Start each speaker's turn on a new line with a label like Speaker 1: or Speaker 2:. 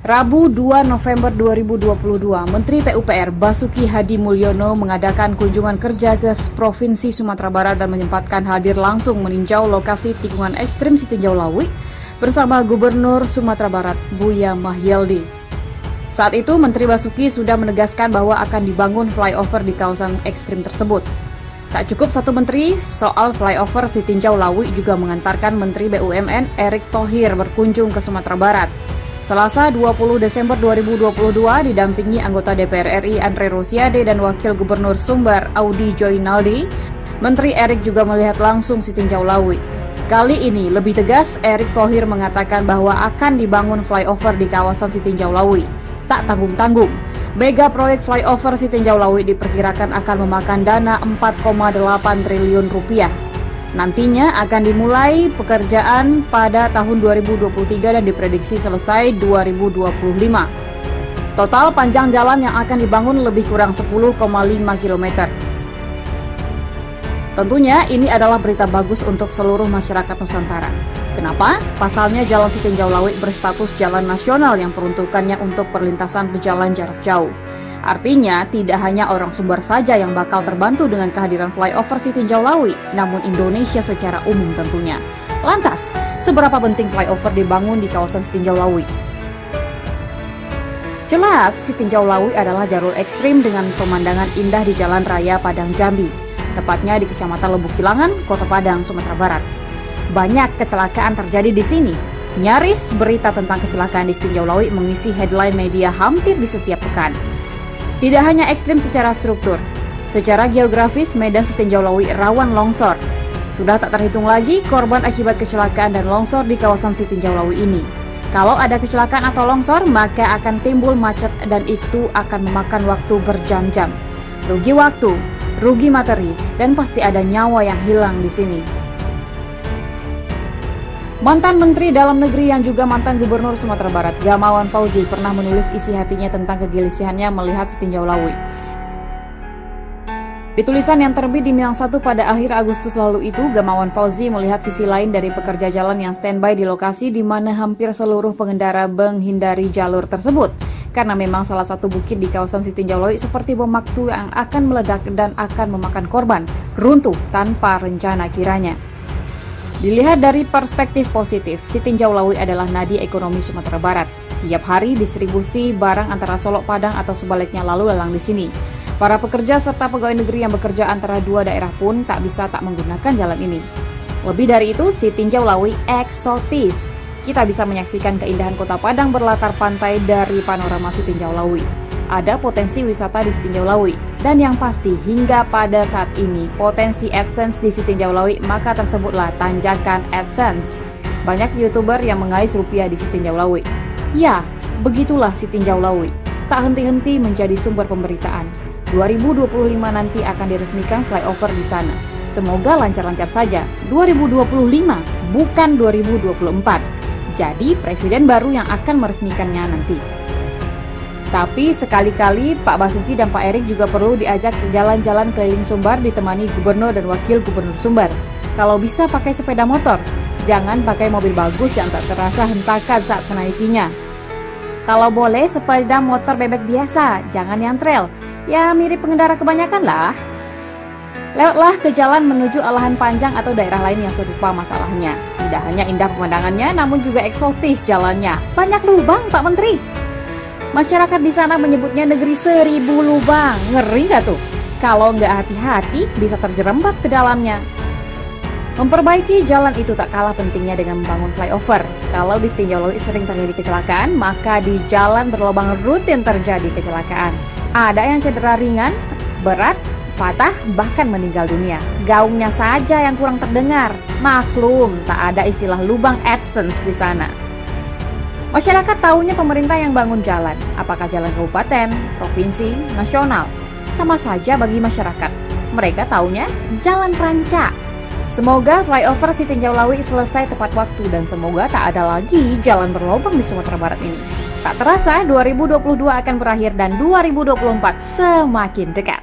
Speaker 1: Rabu 2 November 2022, Menteri PUPR Basuki Hadi Mulyono mengadakan kunjungan kerja ke Provinsi Sumatera Barat dan menyempatkan hadir langsung meninjau lokasi tikungan ekstrim Sitinjau Lawi bersama Gubernur Sumatera Barat Buya Mahyeldi. Saat itu Menteri Basuki sudah menegaskan bahwa akan dibangun flyover di kawasan ekstrim tersebut. Tak cukup satu menteri, soal flyover Sitinjau Lawi juga mengantarkan Menteri BUMN Erick Thohir berkunjung ke Sumatera Barat. Selasa 20 Desember 2022 didampingi anggota DPR RI Andre Rosiade dan Wakil Gubernur Sumbar Audi Joinaldi, Menteri Erick juga melihat langsung Sitinjau Lawi. Kali ini lebih tegas, Erick Thohir mengatakan bahwa akan dibangun flyover di kawasan Sitinjau Lawi. Tak tanggung-tanggung, mega proyek flyover Sitinjau Lawi diperkirakan akan memakan dana 4,8 triliun rupiah. Nantinya akan dimulai pekerjaan pada tahun 2023 dan diprediksi selesai 2025. Total panjang jalan yang akan dibangun lebih kurang 10,5 km. Tentunya ini adalah berita bagus untuk seluruh masyarakat Nusantara. Kenapa? Pasalnya Jalan Sitinjau Lawi berstatus jalan nasional yang peruntukannya untuk perlintasan pejalan jarak jauh. Artinya, tidak hanya orang Sumbar saja yang bakal terbantu dengan kehadiran flyover Sitinjau Lawi, namun Indonesia secara umum tentunya. Lantas, seberapa penting flyover dibangun di kawasan Sitinjau Lawi? Jelas, Sitinjau Lawi adalah jalur ekstrim dengan pemandangan indah di Jalan Raya Padang Jambi, tepatnya di Kecamatan Lubuk Kilangan, Kota Padang, Sumatera Barat. Banyak kecelakaan terjadi di sini. Nyaris berita tentang kecelakaan di Sitinjau Lawi mengisi headline media hampir di setiap pekan. Tidak hanya ekstrim secara struktur, secara geografis medan Sitinjau Lawi rawan longsor. Sudah tak terhitung lagi korban akibat kecelakaan dan longsor di kawasan Sitinjau Lawi ini. Kalau ada kecelakaan atau longsor, maka akan timbul macet dan itu akan memakan waktu berjam-jam. Rugi waktu, rugi materi, dan pasti ada nyawa yang hilang di sini. Mantan Menteri Dalam Negeri yang juga mantan Gubernur Sumatera Barat, Gamawan Fauzi, pernah menulis isi hatinya tentang kegelisahannya melihat Sitinjau Lawi. Di tulisan yang terbit di Minang 1 pada akhir Agustus lalu itu, Gamawan Fauzi melihat sisi lain dari pekerja jalan yang standby di lokasi di mana hampir seluruh pengendara menghindari jalur tersebut. Karena memang salah satu bukit di kawasan Sitinjau Lawi seperti bom waktu yang akan meledak dan akan memakan korban, runtuh tanpa rencana kiranya. Dilihat dari perspektif positif, Sitinjau Lawi adalah nadi ekonomi Sumatera Barat. Tiap hari distribusi barang antara Solok Padang atau sebaliknya lalu lalang di sini. Para pekerja serta pegawai negeri yang bekerja antara dua daerah pun tak bisa tak menggunakan jalan ini. Lebih dari itu, Sitinjau Lawi eksotis. Kita bisa menyaksikan keindahan Kota Padang berlatar pantai dari panorama Sitinjau Lawi. Ada potensi wisata di Sitinjau Lawi. Dan yang pasti, hingga pada saat ini, potensi AdSense di Sitinjau Lawi maka tersebutlah tanjakan AdSense. Banyak YouTuber yang mengais rupiah di Sitinjau Lawi. Ya, begitulah Sitinjau Lawi. Tak henti-henti menjadi sumber pemberitaan. 2025 nanti akan diresmikan flyover di sana. Semoga lancar-lancar saja. 2025, bukan 2024. Jadi, presiden baru yang akan meresmikannya nanti. Tapi sekali-kali Pak Basuki dan Pak Erick juga perlu diajak jalan-jalan keliling Sumbar ditemani Gubernur dan Wakil Gubernur Sumbar. Kalau bisa pakai sepeda motor, jangan pakai mobil bagus yang tak terasa hentakan saat menaikinya. Kalau boleh sepeda motor bebek biasa, jangan yang trail. Ya mirip pengendara kebanyakan lah. Lewatlah ke jalan menuju Alahan Panjang atau daerah lain yang serupa masalahnya. Tidak hanya indah pemandangannya, namun juga eksotis jalannya. Banyak lubang, Pak Menteri. Masyarakat di sana menyebutnya negeri 1000 lubang. Ngeri nggak tuh? Kalau nggak hati-hati, bisa terjerembab ke dalamnya. Memperbaiki jalan itu tak kalah pentingnya dengan membangun flyover. Kalau di Sitinjau Lawi sering terjadi kecelakaan, maka di jalan berlubang rutin terjadi kecelakaan. Ada yang cedera ringan, berat, patah, bahkan meninggal dunia. Gaungnya saja yang kurang terdengar. Maklum, tak ada istilah lubang AdSense di sana. Masyarakat tahunya pemerintah yang bangun jalan, apakah jalan kabupaten, provinsi, nasional. Sama saja bagi masyarakat. Mereka tahunya jalan rancak. Semoga flyover Sitinjau Lawi selesai tepat waktu dan semoga tak ada lagi jalan berlobang di Sumatera Barat ini. Tak terasa 2022 akan berakhir dan 2024 semakin dekat.